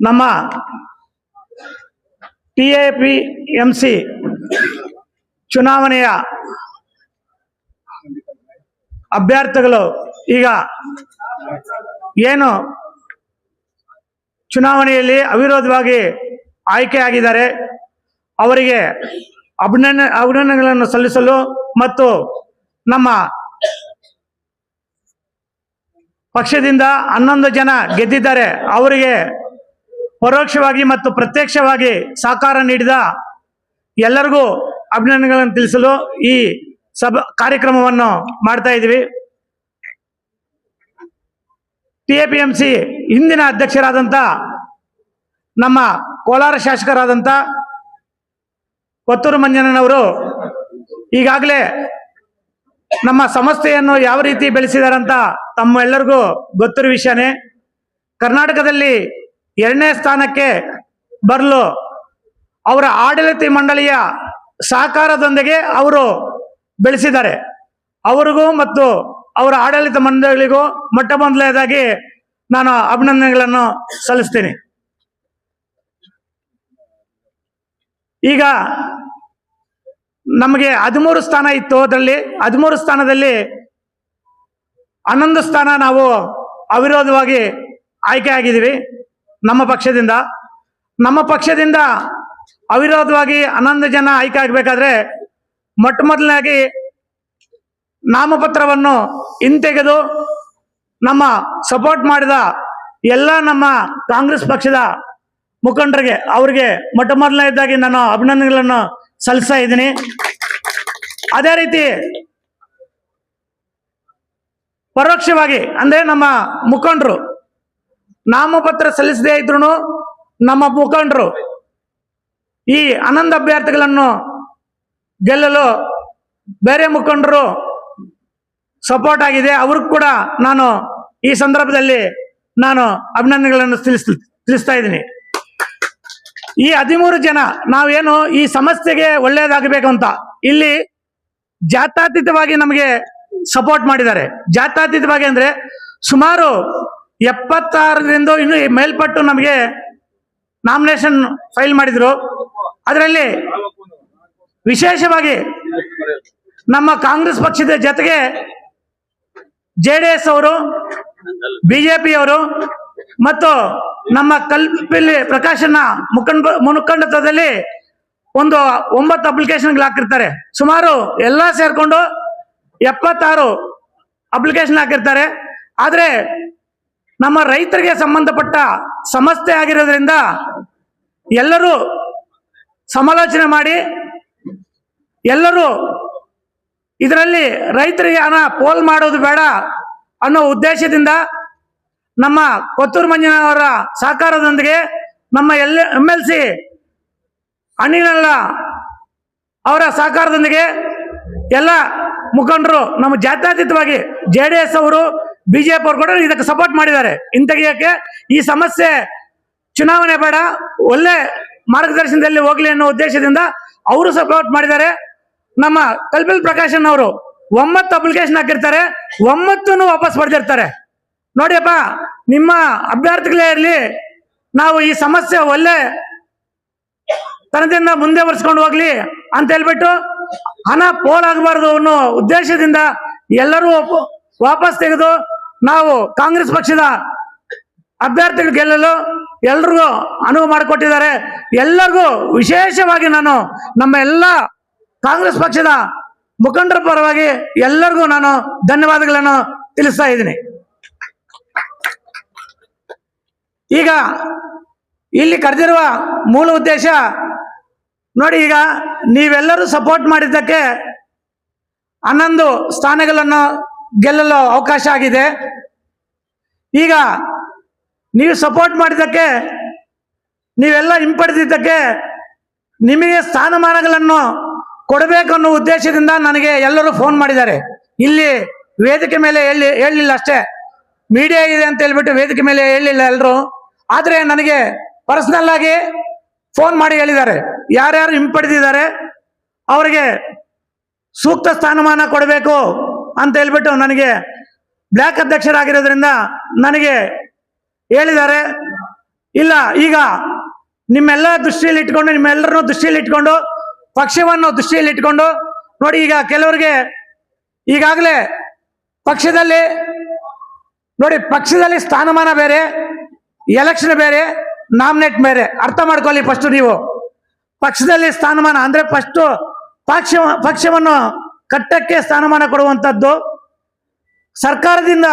ನಮ್ಮ TAPMC ಚುನಾವಣೆಯ ಅಭ್ಯರ್ಥಿಗಳು ಈಗ ಏನು ಚುನಾವಣೆಯಲ್ಲಿ ಅವಿರೋಧವಾಗಿ ಆಯ್ಕೆಯಾಗಿದ್ದಾರೆ ಅವರಿಗೆ ಅಭಿನಂದನೆಗಳನ್ನು ಸಲ್ಲಿಸಲು ಮತ್ತು ನಮ್ಮ ಪಕ್ಷದಿಂದ 11 ಜನ ಗೆದ್ದಿದ್ದಾರೆ ಅವರಿಗೆ ಪರೋಕ್ಷವಾಗಿ ಮತ್ತು ಪ್ರತ್ಯಕ್ಷವಾಗಿ ಸಹಕಾರ ನೀಡಿದ ಎಲ್ಲರಿಗೂ ಅಭಿನಂದನೆಗಳನ್ನು ತಿಳಿಸಲು ಈ ಕಾರ್ಯಕ್ರಮವನ್ನು ಮಾಡ್ತಾ ಇದ್ದೀವಿ. TAPMC ಹಿಂದಿನ ಅಧ್ಯಕ್ಷರಾದಂಥ ನಮ್ಮ ಕೋಲಾರ ಶಾಸಕರಾದಂಥ ಕೊತ್ತೂರು ಮಂಜಣ್ಣನವರು ಈಗಾಗಲೇ ನಮ್ಮ ಸಂಸ್ಥೆಯನ್ನು ಯಾವ ರೀತಿ ಬೆಳೆಸಿದಾರಂತ ತಮ್ಮೆಲ್ಲರಿಗೂ ಗೊತ್ತಿರೋ ವಿಷಯನೇ. ಕರ್ನಾಟಕದಲ್ಲಿ 2ನೇ ಸ್ಥಾನಕ್ಕೆ ಬರಲು ಅವರ ಆಡಳಿತ ಮಂಡಳಿಯ ಸಹಕಾರದೊಂದಿಗೆ ಅವರು ಬೆಳೆಸಿದ್ದಾರೆ. ಅವರಿಗೂ ಮತ್ತು ಅವರ ಆಡಳಿತ ಮಂಡಳಿಗೂ ಮೊಟ್ಟ ಮೊದಲನೇದಾಗಿ ನಾನು ಅಭಿನಂದನೆಗಳನ್ನು ಸಲ್ಲಿಸ್ತೀನಿ. ಈಗ ನಮಗೆ 13 ಸ್ಥಾನ ಇತ್ತು. ಅದರಲ್ಲಿ 13 ಸ್ಥಾನದಲ್ಲಿ 11 ಸ್ಥಾನ ನಾವು ಅವಿರೋಧವಾಗಿ ಆಯ್ಕೆ ಆಗಿದ್ದೀವಿ. ನಮ್ಮ ಪಕ್ಷದಿಂದ ಅವಿರೋಧವಾಗಿ 11 ಜನ ಆಯ್ಕೆ ಆಗಬೇಕಾದ್ರೆ ಮೊಟ್ಟ ಮೊದಲನಾಗಿ ನಾಮಪತ್ರವನ್ನು ಹಿಂತೆಗೆದು ನಮ್ಮ ಸಪೋರ್ಟ್ ಮಾಡಿದ ಎಲ್ಲ ನಮ್ಮ ಕಾಂಗ್ರೆಸ್ ಪಕ್ಷದ ಮುಖಂಡರಿಗೆ ಅವರಿಗೆ ಮೊಟ್ಟ ಮೊದಲನೇದಾಗಿ ನಾನು ಅಭಿನಂದನೆಗಳನ್ನು ಸಲ್ಲಿಸ್ತಾ ಇದ್ದೀನಿ. ಅದೇ ರೀತಿ ಪರೋಕ್ಷವಾಗಿ ಅಂದ್ರೆ ನಮ್ಮ ಮುಖಂಡರು ನಾಮಪತ್ರ ಸಲ್ಲಿಸದೇ ಇದ್ರು ನಮ್ಮ ಮುಖಂಡರು ಈ 11 ಅಭ್ಯರ್ಥಿಗಳನ್ನು ಗೆಲ್ಲಲು ಬೇರೆ ಮುಖಂಡರು ಸಪೋರ್ಟ್ ಆಗಿದೆ. ಅವ್ರಿಗೂ ಕೂಡ ನಾನು ಈ ಸಂದರ್ಭದಲ್ಲಿ ನಾನು ಅಭಿನಂದನೆಗಳನ್ನು ತಿಳಿಸ್ತಾ ಇದ್ದೀನಿ. ಈ 13 ಜನ ನಾವೇನು ಈ ಸಮಸ್ಯೆಗೆ ಒಳ್ಳೆಯದಾಗಬೇಕು ಅಂತ ಇಲ್ಲಿ ಜಾತ್ಯತೀತವಾಗಿ ನಮಗೆ ಸಪೋರ್ಟ್ ಮಾಡಿದ್ದಾರೆ. ಜಾತ್ಯತೀತವಾಗಿ ಅಂದ್ರೆ ಸುಮಾರು 76ರಿಂದ ಇನ್ನು ಮೇಲ್ಪಟ್ಟು ನಮಗೆ ನಾಮಿನೇಷನ್ ಫೈಲ್ ಮಾಡಿದ್ರು. ಅದರಲ್ಲಿ ವಿಶೇಷವಾಗಿ ನಮ್ಮ ಕಾಂಗ್ರೆಸ್ ಪಕ್ಷದ ಜೊತೆಗೆ JDS ಅವರು, BJP ಅವರು ಮತ್ತು ನಮ್ಮ ಕಲ್ಪಿಲಿ ಪ್ರಕಾಶನ ಮುಖಂಡತ್ವದಲ್ಲಿ ಒಂದು 9 ಅಪ್ಲಿಕೇಶನ್ಗಳು ಹಾಕಿರ್ತಾರೆ. ಸುಮಾರು ಎಲ್ಲ ಸೇರ್ಕೊಂಡು 76 ಅಪ್ಲಿಕೇಶನ್ ಹಾಕಿರ್ತಾರೆ. ಆದರೆ ನಮ್ಮ ರೈತರಿಗೆ ಸಂಬಂಧಪಟ್ಟ ಸಮಸ್ಯೆ ಆಗಿರೋದ್ರಿಂದ ಎಲ್ಲರೂ ಸಮಾಲೋಚನೆ ಮಾಡಿ ಎಲ್ಲರೂ ಇದರಲ್ಲಿ ರೈತರಿಗೆ ಹಣ ಪೋಲ್ ಮಾಡೋದು ಬೇಡ ಅನ್ನೋ ಉದ್ದೇಶದಿಂದ ನಮ್ಮ ಕೊತ್ತೂರು ಮಂಜಣ್ಣವರ ಸಹಕಾರದೊಂದಿಗೆ ನಮ್ಮ MLC ಅಣ್ಣಿನಲ್ಲ ಅವರ ಸಹಕಾರದೊಂದಿಗೆ ಎಲ್ಲ ಮುಖಂಡರು ನಮ್ಮ ಜಾತ್ಯತೀತವಾಗಿ JDS ಅವರು, BJP ಅವರು ಕೂಡ ಇದಕ್ಕೆ ಸಪೋರ್ಟ್ ಮಾಡಿದ್ದಾರೆ. ಇಂತೆಗೆಯಕ್ಕೆ ಈ ಸಮಸ್ಯೆ ಚುನಾವಣೆ ಬೇಡ, ಒಳ್ಳೆ ಮಾರ್ಗದರ್ಶನದಲ್ಲಿ ಹೋಗ್ಲಿ ಅನ್ನೋ ಉದ್ದೇಶದಿಂದ ಅವರು ಸಪೋರ್ಟ್ ಮಾಡಿದ್ದಾರೆ. ನಮ್ಮ ಕಲ್ಪಿಲ್ ಪ್ರಕಾಶನ್ ಅವರು 9 ಅಪ್ಲಿಕೇಶನ್ ಹಾಕಿರ್ತಾರೆ, 9 ವಾಪಸ್ ಪಡೆದಿರ್ತಾರೆ. ನೋಡಿಯಪ್ಪ, ನಿಮ್ಮ ಅಭ್ಯರ್ಥಿಗಳೇ ಇರಲಿ, ನಾವು ಈ ಸಮಸ್ಯೆ ಒಳ್ಳೆ ತನದಿಂದ ಮುಂದೆ ಬರ್ಸ್ಕೊಂಡು ಹೋಗ್ಲಿ ಅಂತ ಹೇಳ್ಬಿಟ್ಟು ಹಣ ಪೋಲ್ ಆಗಬಾರ್ದು ಅನ್ನೋ ಉದ್ದೇಶದಿಂದ ಎಲ್ಲರೂ ವಾಪಸ್ ತೆಗೆದು ನಾವು ಕಾಂಗ್ರೆಸ್ ಪಕ್ಷದ ಅಭ್ಯರ್ಥಿಗಳು ಗೆಲ್ಲಲು ಎಲ್ರಿಗೂ ಅನುವು ಮಾಡಿಕೊಟ್ಟಿದ್ದಾರೆ. ಎಲ್ಲರಿಗೂ ವಿಶೇಷವಾಗಿ ನಾನು ನಮ್ಮ ಎಲ್ಲ ಕಾಂಗ್ರೆಸ್ ಪಕ್ಷದ ಮುಖಂಡರ ಪರವಾಗಿ ಎಲ್ಲರಿಗೂ ನಾನು ಧನ್ಯವಾದಗಳನ್ನು ತಿಳಿಸ್ತಾ ಇದ್ದೀನಿ. ಈಗ ಇಲ್ಲಿ ಕರೆದಿರುವ ಮೂಲ ಉದ್ದೇಶ ನೋಡಿ, ಈಗ ನೀವೆಲ್ಲರೂ ಸಪೋರ್ಟ್ ಮಾಡಿದ್ದಕ್ಕೆ 11 ಸ್ಥಾನಗಳನ್ನು ಗೆಲ್ಲಲು ಅವಕಾಶ ಆಗಿದೆ. ಈಗ ನೀವು ಸಪೋರ್ಟ್ ಮಾಡಿದ್ದಕ್ಕೆ, ನೀವೆಲ್ಲ ಹಿಂಪಡೆದಿದ್ದಕ್ಕೆ ನಿಮಗೆ ಸ್ಥಾನಮಾನಗಳನ್ನು ಕೊಡಬೇಕು ಅನ್ನೋ ಉದ್ದೇಶದಿಂದ ನನಗೆ ಎಲ್ಲರೂ ಫೋನ್ ಮಾಡಿದ್ದಾರೆ. ಇಲ್ಲಿ ವೇದಿಕೆ ಮೇಲೆ ಹೇಳಲಿಲ್ಲ ಅಷ್ಟೇ, ಮೀಡಿಯಾ ಇದೆ ಅಂತ ಹೇಳ್ಬಿಟ್ಟು ವೇದಿಕೆ ಮೇಲೆ ಹೇಳಲಿಲ್ಲ ಎಲ್ಲರೂ. ಆದರೆ ನನಗೆ ಪರ್ಸನಲ್ ಆಗಿ ಫೋನ್ ಮಾಡಿ ಹೇಳಿದ್ದಾರೆ, ಯಾರ್ಯಾರು ಹಿಂಪಡೆದಿದ್ದಾರೆ ಅವರಿಗೆ ಸೂಕ್ತ ಸ್ಥಾನಮಾನ ಕೊಡಬೇಕು ಅಂತ ಹೇಳ್ಬಿಟ್ಟು ನನಗೆ ಬ್ಲಾಕ್ ಅಧ್ಯಕ್ಷರಾಗಿರೋದ್ರಿಂದ ನನಗೆ ಹೇಳಿದ್ದಾರೆ. ಇಲ್ಲ ಈಗ ನಿಮ್ಮೆಲ್ಲ ದೃಷ್ಟಿಯಲ್ಲಿ ಇಟ್ಕೊಂಡು, ನಿಮ್ಮೆಲ್ಲರನ್ನು ದೃಷ್ಟಿಯಲ್ಲಿ ಇಟ್ಕೊಂಡು, ಪಕ್ಷವನ್ನು ದೃಷ್ಟಿಯಲ್ಲಿ ಇಟ್ಕೊಂಡು ನೋಡಿ, ಈಗ ಕೆಲವರಿಗೆ ಈಗಾಗಲೇ ಪಕ್ಷದಲ್ಲಿ ನೋಡಿ, ಪಕ್ಷದಲ್ಲಿ ಸ್ಥಾನಮಾನ ಬೇರೆ, ಎಲೆಕ್ಷನ್ ಬೇರೆ, ನಾಮಿನೇಟ್ ಬೇರೆ. ಅರ್ಥ ಮಾಡ್ಕೊಳ್ಳಿ ಫಸ್ಟ್ ನೀವು. ಪಕ್ಷದಲ್ಲಿ ಸ್ಥಾನಮಾನ ಅಂದ್ರೆ ಫಸ್ಟ್ ಪಕ್ಷವನ್ನು ಕಟ್ಟಕ್ಕೆ ಸ್ಥಾನಮಾನ ಕೊಡುವಂಥದ್ದು, ಸರ್ಕಾರದಿಂದ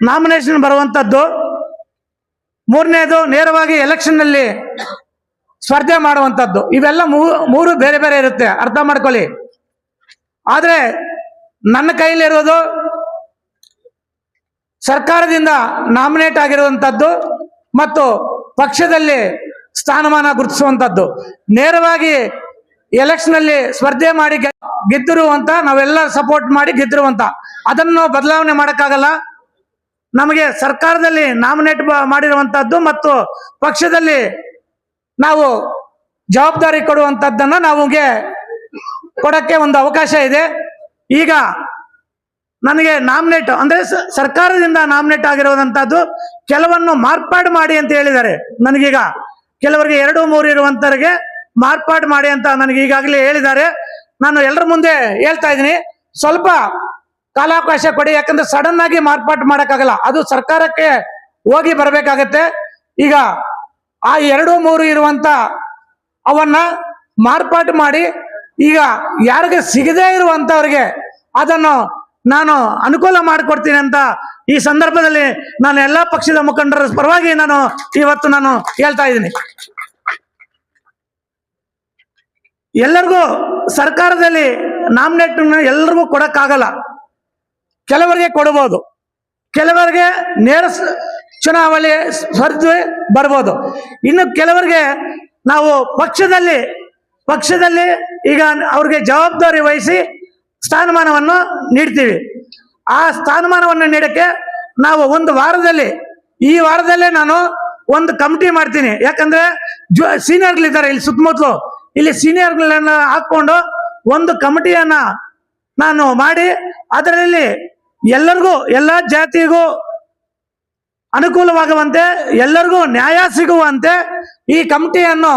ನಾಮಿನೇಷನ್ ಬರುವಂಥದ್ದು, ಮೂರನೇದು ನೇರವಾಗಿ ಎಲೆಕ್ಷನ್ ನಲ್ಲಿ ಸ್ಪರ್ಧೆ ಮಾಡುವಂಥದ್ದು. ಇವೆಲ್ಲ ಮೂರು ಬೇರೆ ಬೇರೆ ಇರುತ್ತೆ, ಅರ್ಥ ಮಾಡ್ಕೊಳ್ಳಿ. ಆದ್ರೆ ನನ್ನ ಕೈಲಿರೋದು ಸರ್ಕಾರದಿಂದ ನಾಮಿನೇಟ್ ಆಗಿರುವಂಥದ್ದು ಮತ್ತು ಪಕ್ಷದಲ್ಲಿ ಸ್ಥಾನಮಾನ ಗುರುತಿಸುವಂಥದ್ದು. ನೇರವಾಗಿ ಎಲೆಕ್ಷನ್ ಅಲ್ಲಿ ಸ್ಪರ್ಧೆ ಮಾಡಿ ಗೆದ್ದಿರುವಂತ, ನಾವೆಲ್ಲ ಸಪೋರ್ಟ್ ಮಾಡಿ ಗೆದ್ದಿರುವಂತ, ಅದನ್ನು ಬದಲಾವಣೆ ಮಾಡಕ್ಕಾಗಲ್ಲ. ನಮಗೆ ಸರ್ಕಾರದಲ್ಲಿ ನಾಮಿನೇಟ್ ಮಾಡಿರುವಂತದ್ದು ಮತ್ತು ಪಕ್ಷದಲ್ಲಿ ನಾವು ಜವಾಬ್ದಾರಿ ಕೊಡುವಂತದ್ದನ್ನ ನಮಗೆ ಕೊಡಕ್ಕೆ ಒಂದು ಅವಕಾಶ ಇದೆ. ಈಗ ನನಗೆ ನಾಮಿನೇಟ್ ಅಂದ್ರೆ ಸರ್ಕಾರದಿಂದ ನಾಮಿನೇಟ್ ಆಗಿರುವಂತದ್ದು ಕೆಲವನ್ನು ಮಾರ್ಪಾಡು ಮಾಡಿ ಅಂತ ಹೇಳಿದ್ದಾರೆ. ನನಗೀಗ ಕೆಲವರಿಗೆ 2, 3 ಇರುವಂತವರಿಗೆ ಮಾರ್ಪಾಡು ಮಾಡಿ ಅಂತ ನನಗೆ ಈಗಾಗಲೇ ಹೇಳಿದ್ದಾರೆ. ನಾನು ಎಲ್ಲರ ಮುಂದೆ ಹೇಳ್ತಾ ಇದ್ದೀನಿ, ಸ್ವಲ್ಪ ಕಾಲಾವಕಾಶ ಕೊಡಿ. ಯಾಕಂದ್ರೆ ಸಡನ್ ಆಗಿ ಮಾರ್ಪಾಡು ಮಾಡಕ್ಕಾಗಲ್ಲ, ಅದು ಸರ್ಕಾರಕ್ಕೆ ಹೋಗಿ ಬರಬೇಕಾಗತ್ತೆ. ಈಗ ಆ 2, 3 ಇರುವಂತ ಅವನ್ನ ಮಾರ್ಪಾಡು ಮಾಡಿ ಈಗ ಯಾರಿಗೆ ಸಿಗದೇ ಇರುವಂತವ್ರಿಗೆ ಅದನ್ನು ನಾನು ಅನುಕೂಲ ಮಾಡಿಕೊಡ್ತೀನಿ ಅಂತ ಈ ಸಂದರ್ಭದಲ್ಲಿ ನಾನು ಎಲ್ಲಾ ಪಕ್ಷದ ಮುಖಂಡರ ಪರವಾಗಿ ನಾನು ಇವತ್ತು ಹೇಳ್ತಾ ಇದ್ದೀನಿ. ಎಲ್ಲರಿಗೂ ಸರ್ಕಾರದಲ್ಲಿ ನಾಮಿನೇಟ್ ಎಲ್ಲರಿಗೂ ಕೊಡಕ್ಕಾಗಲ್ಲ, ಕೆಲವರಿಗೆ ಕೊಡಬಹುದು, ಕೆಲವರಿಗೆ ನೇರ ಚುನಾವಣೆ ಸ್ಪರ್ಧೆ ಬರ್ಬೋದು. ಇನ್ನು ಕೆಲವರಿಗೆ ನಾವು ಪಕ್ಷದಲ್ಲಿ ಈಗ ಅವ್ರಿಗೆ ಜವಾಬ್ದಾರಿ ವಹಿಸಿ ಸ್ಥಾನಮಾನವನ್ನು ನೀಡ್ತೀವಿ. ಆ ಸ್ಥಾನಮಾನವನ್ನು ನೀಡಕ್ಕೆ ನಾವು ಈ ವಾರದಲ್ಲೇ ನಾನು ಒಂದು ಕಮಿಟಿ ಮಾಡ್ತೀನಿ. ಯಾಕಂದ್ರೆ ಸೀನಿಯರ್ಗಳಿದ್ದಾರೆ ಇಲ್ಲಿ ಸುತ್ತಮುತ್ತಲು, ಇಲ್ಲಿ ಸೀನಿಯರ್ಗಳನ್ನ ಹಾಕೊಂಡು ಒಂದು ಕಮಿಟಿಯನ್ನ ನಾನು ಮಾಡಿ ಅದರಲ್ಲಿ ಎಲ್ಲರಿಗೂ, ಎಲ್ಲ ಜಾತಿಗೂ ಅನುಕೂಲವಾಗುವಂತೆ, ಎಲ್ಲರಿಗೂ ನ್ಯಾಯ ಸಿಗುವಂತೆ ಈ ಕಮಿಟಿಯನ್ನು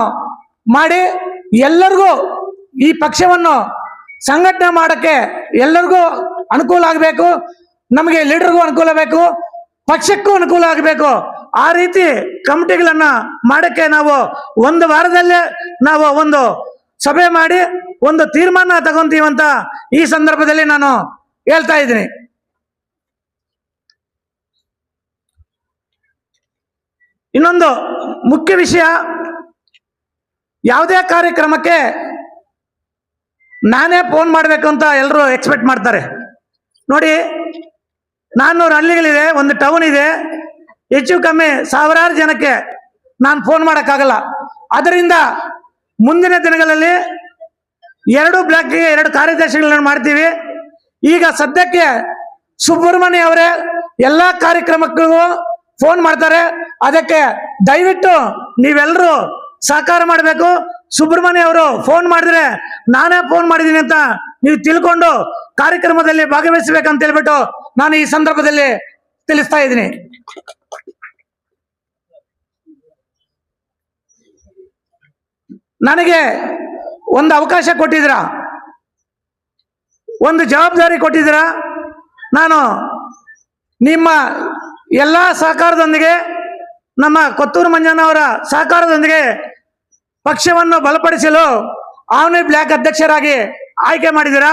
ಮಾಡಿ ಎಲ್ಲರಿಗೂ ಈ ಪಕ್ಷವನ್ನು ಸಂಘಟನೆ ಮಾಡಕ್ಕೆ ಎಲ್ಲರಿಗೂ ಅನುಕೂಲ ಆಗಬೇಕು. ನಮಗೆ ಲೀಡರ್ಗೂ ಅನುಕೂಲ ಬೇಕು, ಪಕ್ಷಕ್ಕೂ ಅನುಕೂಲ ಆಗಬೇಕು. ಆ ರೀತಿ ಕಮಿಟಿಗಳನ್ನ ಮಾಡಕ್ಕೆ ನಾವು ಒಂದು ವಾರದಲ್ಲೇ ನಾವು ಒಂದು ಸಭೆ ಮಾಡಿ ಒಂದು ತೀರ್ಮಾನ ತಗೊಂತೀವಂತ ಈ ಸಂದರ್ಭದಲ್ಲಿ ನಾನು ಹೇಳ್ತಾ ಇದ್ದೀನಿ. ಇನ್ನೊಂದು ಮುಖ್ಯ ವಿಷಯ, ಯಾವುದೇ ಕಾರ್ಯಕ್ರಮಕ್ಕೆ ನಾನೇ ಫೋನ್ ಮಾಡಬೇಕು ಅಂತ ಎಲ್ಲರೂ ಎಕ್ಸ್ಪೆಕ್ಟ್ ಮಾಡ್ತಾರೆ. ನೋಡಿ, 400 ಹಳ್ಳಿಗಳಿದೆ, ಒಂದು ಟೌನ್ ಇದೆ, ಹೆಚ್ಚು ಕಮ್ಮಿ ಸಾವಿರಾರು ಜನಕ್ಕೆ ನಾನು ಫೋನ್ ಮಾಡೋಕ್ಕಾಗಲ್ಲ. ಅದರಿಂದ ಮುಂದಿನ ದಿನಗಳಲ್ಲಿ 2 ಬ್ಲಾಕ್ಗೆ 2 ಕಾರ್ಯದರ್ಶಿಗಳನ್ನ ಮಾಡ್ತೀವಿ. ಈಗ ಸದ್ಯಕ್ಕೆ ಸುಬ್ರಹ್ಮಣ್ಯ ಅವರೇ ಎಲ್ಲ ಕಾರ್ಯಕ್ರಮಕ್ಕೂ ಫೋನ್ ಮಾಡ್ತಾರೆ. ಅದಕ್ಕೆ ದಯವಿಟ್ಟು ನೀವೆಲ್ಲರೂ ಸಹಕಾರ ಮಾಡಬೇಕು. ಸುಬ್ರಹ್ಮಣ್ಯ ಅವರು ಫೋನ್ ಮಾಡಿದ್ರೆ ನಾನೇ ಫೋನ್ ಮಾಡಿದ್ದೀನಿ ಅಂತ ನೀವು ತಿಳ್ಕೊಂಡು ಕಾರ್ಯಕ್ರಮದಲ್ಲಿ ಭಾಗವಹಿಸಬೇಕಂತ ಹೇಳ್ಬಿಟ್ಟು ನಾನು ಈ ಸಂದರ್ಭದಲ್ಲಿ ತಿಳಿಸ್ತಾ ಇದ್ದೀನಿ. ನನಗೆ ಒಂದು ಅವಕಾಶ ಕೊಟ್ಟಿದ್ದೀರ, ಒಂದು ಜವಾಬ್ದಾರಿ ಕೊಟ್ಟಿದ್ದೀರ. ನಾನು ನಿಮ್ಮ ಎಲ್ಲ ಸಹಕಾರದೊಂದಿಗೆ, ನಮ್ಮ ಕೊತ್ತೂರು ಮಂಜಣ್ಣವರ ಸಹಕಾರದೊಂದಿಗೆ ಪಕ್ಷವನ್ನು ಬಲಪಡಿಸಲು ಆವನಿ ಬ್ಲಾಕ್ ಅಧ್ಯಕ್ಷರಾಗಿ ಆಯ್ಕೆ ಮಾಡಿದ್ದೀರಾ.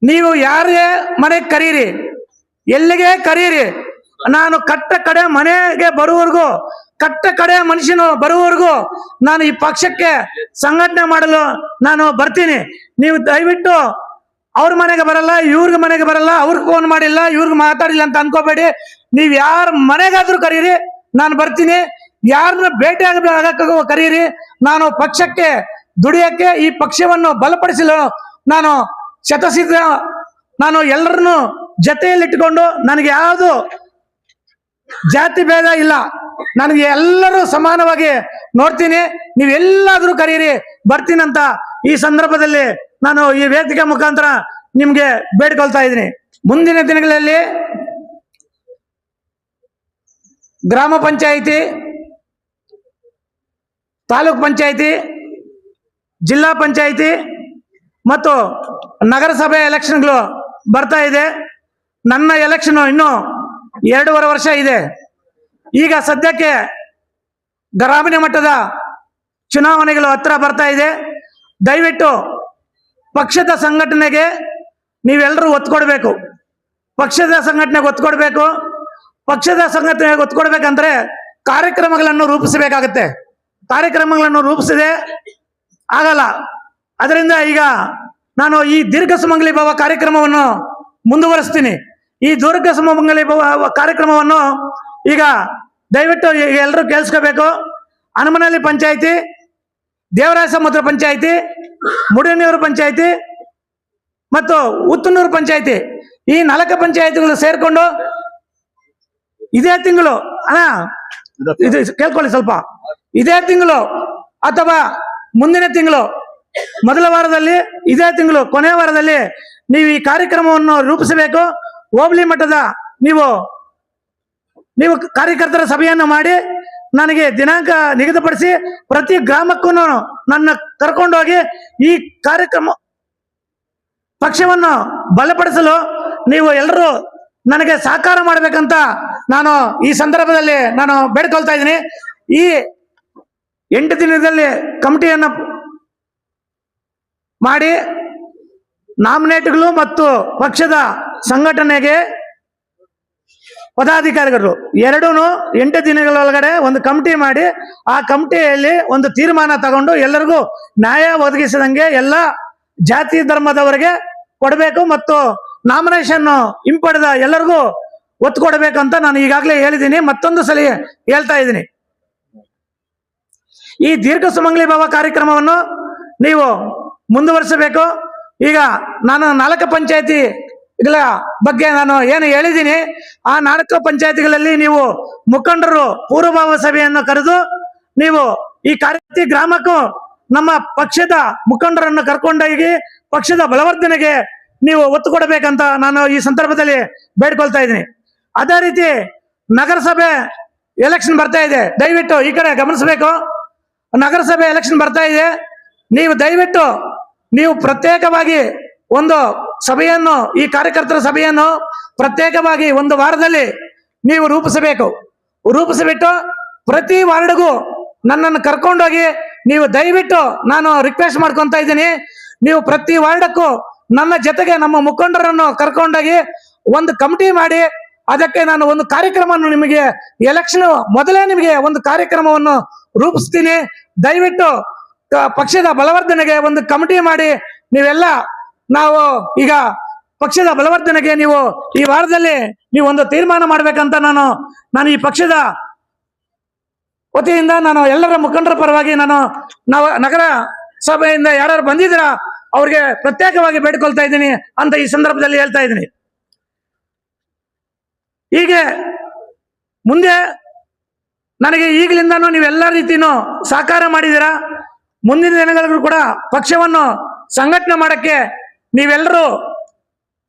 ನೀವು ಯಾರೇ ಮನೆಗೆ ಕರೀರಿ, ಎಲ್ಲಿಗೆ ಕರೀರಿ, ನಾನು ಕಟ್ಟ ಕಡೆ ಮನೆಗೆ ಬರುವವರೆಗೂ, ಕಟ್ಟ ಕಡೆ ಮನುಷ್ಯನು ಬರುವವರೆಗೂ ನಾನು ಈ ಪಕ್ಷಕ್ಕೆ ಸಂಘಟನೆ ಮಾಡಲು ನಾನು ಬರ್ತೀನಿ. ನೀವು ದಯವಿಟ್ಟು ಅವ್ರ ಮನೆಗೆ ಬರಲ್ಲ, ಇವ್ರಿಗೆ ಮನೆಗೆ ಬರಲ್ಲ, ಅವ್ರಿಗೆ ಫೋನ್ ಮಾಡಿಲ್ಲ, ಇವ್ರಿಗೆ ಮಾತಾಡಿಲ್ಲ ಅಂತ ಅನ್ಕೋಬೇಡಿ. ನೀವು ಯಾರ ಮನೆಗಾದ್ರೂ ಕರೀರಿ, ನಾನು ಬರ್ತೀನಿ. ಯಾರನ್ನ ಭೇಟಿ ಆಗಕ್ಕೆ ಕರೀರಿ, ನಾನು ಪಕ್ಷಕ್ಕೆ ದುಡಿಯಕ್ಕೆ, ಈ ಪಕ್ಷವನ್ನು ಬಲಪಡಿಸಲು ನಾನು ಶತಸಿದ್ಧ. ನಾನು ಎಲ್ಲರನ್ನು ಜೊತೆಯಲ್ಲಿಟ್ಟುಕೊಂಡು, ನನಗೆ ಯಾವುದು ಜಾತಿ ಭೇದ ಇಲ್ಲ, ನನಗೆ ಎಲ್ಲರೂ ಸಮಾನವಾಗಿ ನೋಡ್ತೀನಿ. ನೀವೆಲ್ಲಾದ್ರೂ ಕರೀರಿ, ಬರ್ತೀನಂತ ಈ ಸಂದರ್ಭದಲ್ಲಿ ನಾನು ಈ ವೇದಿಕೆ ಮುಖಾಂತರ ನಿಮ್ಗೆ ಬೇಡ್ಕೊಳ್ತಾ ಇದ್ದೀನಿ. ಮುಂದಿನ ದಿನಗಳಲ್ಲಿ ಗ್ರಾಮ ಪಂಚಾಯಿತಿ, ತಾಲೂಕ್ ಪಂಚಾಯಿತಿ, ಜಿಲ್ಲಾ ಪಂಚಾಯಿತಿ ಮತ್ತು ನಗರಸಭೆ ಎಲೆಕ್ಷನ್ಗಳು ಬರ್ತಾ ಇದೆ. ನನ್ನ ಎಲೆಕ್ಷನ್ ಇನ್ನೂ 2.5 ವರ್ಷ ಇದೆ. ಈಗ ಸದ್ಯಕ್ಕೆ ಗ್ರಾಮೀಣ ಮಟ್ಟದ ಚುನಾವಣೆಗಳು ಹತ್ರ ಬರ್ತಾ ಇದೆ. ದಯವಿಟ್ಟು ಪಕ್ಷದ ಸಂಘಟನೆಗೆ ನೀವೆಲ್ಲರೂ ಒತ್ತು ಕೊಡಬೇಕು. ಪಕ್ಷದ ಸಂಘಟನೆಗೆ ಒತ್ತು ಕೊಡಬೇಕು. ಪಕ್ಷದ ಸಂಘಟನೆಗೆ ಒತ್ತು ಕೊಡಬೇಕಂದ್ರೆ ಕಾರ್ಯಕ್ರಮಗಳನ್ನು ರೂಪಿಸಬೇಕಾಗತ್ತೆ. ಕಾರ್ಯಕ್ರಮಗಳನ್ನು ರೂಪಿಸದೆ ಆಗಲ್ಲ. ಅದರಿಂದ ಈಗ ನಾನು ಈ ದೀರ್ಘ ಸುಮಂಗಲಿ ಭವ ಕಾರ್ಯಕ್ರಮವನ್ನು ಮುಂದುವರಿಸ್ತೀನಿ. ಈ ದೀರ್ಘ ಸುಮಂಗಲಿ ಭವ ಕಾರ್ಯಕ್ರಮವನ್ನು ಈಗ ದಯವಿಟ್ಟು ಎಲ್ಲರೂ ಕೇಳಿಸ್ಕೋಬೇಕು. ಹನುಮನಹಳ್ಳಿ ಪಂಚಾಯಿತಿ, ದೇವರಾಯ ಸಮುದ್ರ ಪಂಚಾಯಿತಿ, ಮುಡಿನೂರು ಪಂಚಾಯಿತಿ ಮತ್ತು ಉತ್ತನೂರು ಪಂಚಾಯಿತಿ, ಈ 4 ಪಂಚಾಯಿತಿಗಳು ಸೇರ್ಕೊಂಡು ಇದೇ ತಿಂಗಳು ಇದು ಕೇಳ್ಕೊಳ್ಳಿ ಸ್ವಲ್ಪ, ಇದೇ ತಿಂಗಳು ಅಥವಾ ಮುಂದಿನ ತಿಂಗಳು ಮೊದಲ ವಾರದಲ್ಲಿ, ಇದೇ ತಿಂಗಳು ಕೊನೆಯ ವಾರದಲ್ಲಿ ನೀವು ಈ ಕಾರ್ಯಕ್ರಮವನ್ನು ರೂಪಿಸಬೇಕು. ಹೋಬಳಿ ಮಟ್ಟದ ನೀವು ಕಾರ್ಯಕರ್ತರ ಸಭೆಯನ್ನು ಮಾಡಿ ನನಗೆ ದಿನಾಂಕ ನಿಗದಿಪಡಿಸಿ ಪ್ರತಿ ಗ್ರಾಮಕ್ಕೂ ನನ್ನ ಕರ್ಕೊಂಡೋಗಿ ಈ ಕಾರ್ಯಕ್ರಮ ಪಕ್ಷವನ್ನು ಬಲಪಡಿಸಲು ನೀವು ಎಲ್ಲರೂ ನನಗೆ ಸಹಕಾರ ಮಾಡಬೇಕಂತ ನಾನು ಈ ಸಂದರ್ಭದಲ್ಲಿ ನಾನು ಬೇಡ್ಕೊಳ್ತಾ ಇದ್ದೀನಿ. ಈ 8 ದಿನದಲ್ಲಿ ಕಮಿಟಿಯನ್ನು ಮಾಡಿ ನಾಮಿನೇಟ್ಗಳು ಮತ್ತು ಪಕ್ಷದ ಸಂಘಟನೆಗೆ ಪದಾಧಿಕಾರಿಗಳು ಎರಡೂ 8 ದಿನಗಳೊಳಗಡೆ ಒಂದು ಕಮಿಟಿ ಮಾಡಿ ಆ ಕಮಿಟಿಯಲ್ಲಿ ಒಂದು ತೀರ್ಮಾನ ತಗೊಂಡು ಎಲ್ಲರಿಗೂ ನ್ಯಾಯ ಒದಗಿಸಿದಂಗೆ ಎಲ್ಲ ಜಾತಿ ಧರ್ಮದವರಿಗೆ ಕೊಡಬೇಕು ಮತ್ತು ನಾಮಿನೇಷನ್ ಹಿಂಪಡೆದ ಎಲ್ಲರಿಗೂ ಒತ್ತು ಕೊಡಬೇಕಂತ ನಾನು ಈಗಾಗಲೇ ಹೇಳಿದ್ದೀನಿ. ಮತ್ತೊಂದು ಸಲ ಹೇಳ್ತಾ ಇದ್ದೀನಿ. ಈ ದೀರ್ಘ ಸುಮಂಗಲಿ ಭವ ಕಾರ್ಯಕ್ರಮವನ್ನು ನೀವು ಮುಂದುವರಿಸಬೇಕು. ಈಗ ನಾನು 4 ಪಂಚಾಯಿತಿಗಳ ಬಗ್ಗೆ ನಾನು ಏನು ಹೇಳಿದ್ದೀನಿ, ಆ 4 ಪಂಚಾಯಿತಿಗಳಲ್ಲಿ ನೀವು ಮುಖಂಡರು ಪೂರ್ವಭಾವ ಸಭೆಯನ್ನು ಕರೆದು ನೀವು ಈ ಕಾರ್ಯ ಗ್ರಾಮಕ್ಕೂ ನಮ್ಮ ಪಕ್ಷದ ಮುಖಂಡರನ್ನು ಕರ್ಕೊಂಡೋಗಿ ಪಕ್ಷದ ಬಲವರ್ಧನೆಗೆ ನೀವು ಒತ್ತು ಕೊಡಬೇಕಂತ ನಾನು ಈ ಸಂದರ್ಭದಲ್ಲಿ ಬೇಡ್ಕೊಳ್ತಾ ಇದ್ದೀನಿ. ಅದೇ ರೀತಿ ನಗರಸಭೆ ಎಲೆಕ್ಷನ್ ಬರ್ತಾ ಇದೆ. ದಯವಿಟ್ಟು ಈ ಕಡೆ ಗಮನಿಸಬೇಕು. ನಗರಸಭೆ ಎಲೆಕ್ಷನ್ ಬರ್ತಾ ಇದೆ. ನೀವು ದಯವಿಟ್ಟು ನೀವು ಪ್ರತ್ಯೇಕವಾಗಿ ಒಂದು ಸಭೆಯನ್ನು, ಈ ಕಾರ್ಯಕರ್ತರ ಸಭೆಯನ್ನು ಪ್ರತ್ಯೇಕವಾಗಿ ಒಂದು ವಾರದಲ್ಲಿ ನೀವು ರೂಪಿಸಿಬಿಟ್ಟು ಪ್ರತಿ ವಾರ್ಡ್ಗೂ ನನ್ನನ್ನು ಕರ್ಕೊಂಡೋಗಿ ನೀವು ದಯವಿಟ್ಟು ನಾನು ರಿಕ್ವೆಸ್ಟ್ ಮಾಡ್ಕೊತಾ ಇದ್ದೀನಿ. ನೀವು ಪ್ರತಿ ವಾರ್ಡಕ್ಕೂ ನನ್ನ ಜೊತೆಗೆ ನಮ್ಮ ಮುಖಂಡರನ್ನು ಕರ್ಕೊಂಡೋಗಿ ಒಂದು ಕಮಿಟಿ ಮಾಡಿ ಅದಕ್ಕೆ ನಾನು ಒಂದು ಕಾರ್ಯಕ್ರಮವನ್ನು ನಿಮಗೆ ಎಲೆಕ್ಷನ್ ಮೊದಲೇ ನಿಮಗೆ ಒಂದು ಕಾರ್ಯಕ್ರಮವನ್ನು ರೂಪಿಸ್ತೀನಿ. ದಯವಿಟ್ಟು ಪಕ್ಷದ ಬಲವರ್ಧನೆಗೆ ಒಂದು ಕಮಿಟಿ ಮಾಡಿ ನೀವೆಲ್ಲ ನಾವು ಈಗ ಪಕ್ಷದ ಬಲವರ್ಧನೆಗೆ ನೀವು ಈ ವಾರದಲ್ಲಿ ನೀವು ಒಂದು ತೀರ್ಮಾನ ಮಾಡ್ಬೇಕಂತ ನಾನು ಈ ಪಕ್ಷದ ವತಿಯಿಂದ ನಾನು ಎಲ್ಲರ ಮುಖಂಡರ ಪರವಾಗಿ ನಾವು ನಗರ ಸಭೆಯಿಂದ ಯಾರು ಬಂದಿದ್ದೀರಾ ಅವ್ರಿಗೆ ಪ್ರತ್ಯೇಕವಾಗಿ ಬೇಡಿಕೊಳ್ತಾ ಇದ್ದೀನಿ ಅಂತ ಈ ಸಂದರ್ಭದಲ್ಲಿ ಹೇಳ್ತಾ ಇದ್ದೀನಿ. ಹೀಗೆ ಮುಂದೆ ನನಗೆ ಈಗಲಿಂದನೂ ನೀವೆಲ್ಲ ರೀತಿನೂ ಸಹಕಾರ ಮಾಡಿದ್ದೀರಾ. ಮುಂದಿನ ದಿನಗಳಿಗೂ ಕೂಡ ಪಕ್ಷವನ್ನು ಸಂಘಟನೆ ಮಾಡಕ್ಕೆ ನೀವೆಲ್ಲರೂ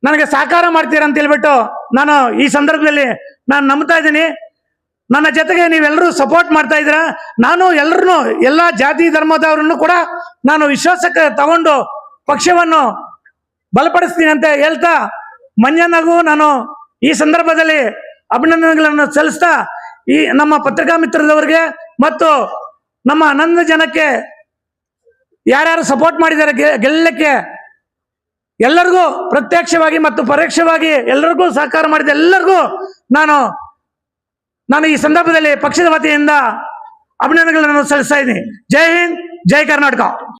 ನನಗೆ ಸಹಕಾರ ಮಾಡ್ತೀರಾ ಅಂತ ಹೇಳ್ಬಿಟ್ಟು ನಾನು ಈ ಸಂದರ್ಭದಲ್ಲಿ ನಾನು ನಂಬ್ತಾ ಇದ್ದೀನಿ. ನನ್ನ ಜೊತೆಗೆ ನೀವೆಲ್ಲರೂ ಸಪೋರ್ಟ್ ಮಾಡ್ತಾ ಇದ್ದೀರಾ. ನಾನು ಎಲ್ಲರನ್ನು, ಎಲ್ಲ ಜಾತಿ ಧರ್ಮದವರನ್ನು ಕೂಡ ನಾನು ವಿಶ್ವಾಸಕ್ಕೆ ತಗೊಂಡು ಪಕ್ಷವನ್ನು ಬಲಪಡಿಸ್ತೀನಿ ಅಂತ ಹೇಳ್ತಾ ಮಂಜಣ್ಣಗೂ ನಾನು ಈ ಸಂದರ್ಭದಲ್ಲಿ ಅಭಿನಂದನೆಗಳನ್ನು ಸಲ್ಲಿಸ್ತಾ ಈ ನಮ್ಮ ಪತ್ರಿಕಾ ಮಿತ್ರದವರಿಗೆ ಮತ್ತು ನಮ್ಮ 11 ಜನಕ್ಕೆ ಯಾರ್ಯಾರು ಸಪೋರ್ಟ್ ಮಾಡಿದ್ದಾರೆ ಗೆಲ್ಲಕ್ಕೆ ಎಲ್ಲರಿಗೂ ಪ್ರತ್ಯಕ್ಷವಾಗಿ ಮತ್ತು ಪರೋಕ್ಷವಾಗಿ ಎಲ್ಲರಿಗೂ ಸಹಕಾರ ಮಾಡಿದ ಎಲ್ಲರಿಗೂ ನಾನು ಈ ಸಂದರ್ಭದಲ್ಲಿ ಪಕ್ಷದ ವತಿಯಿಂದ ಅಭಿನಂದನೆಗಳನ್ನು ಸಲ್ಲಿಸ್ತಾ ಇದ್ದೀನಿ. ಜೈ ಹಿಂದ್, ಜೈ ಕರ್ನಾಟಕ.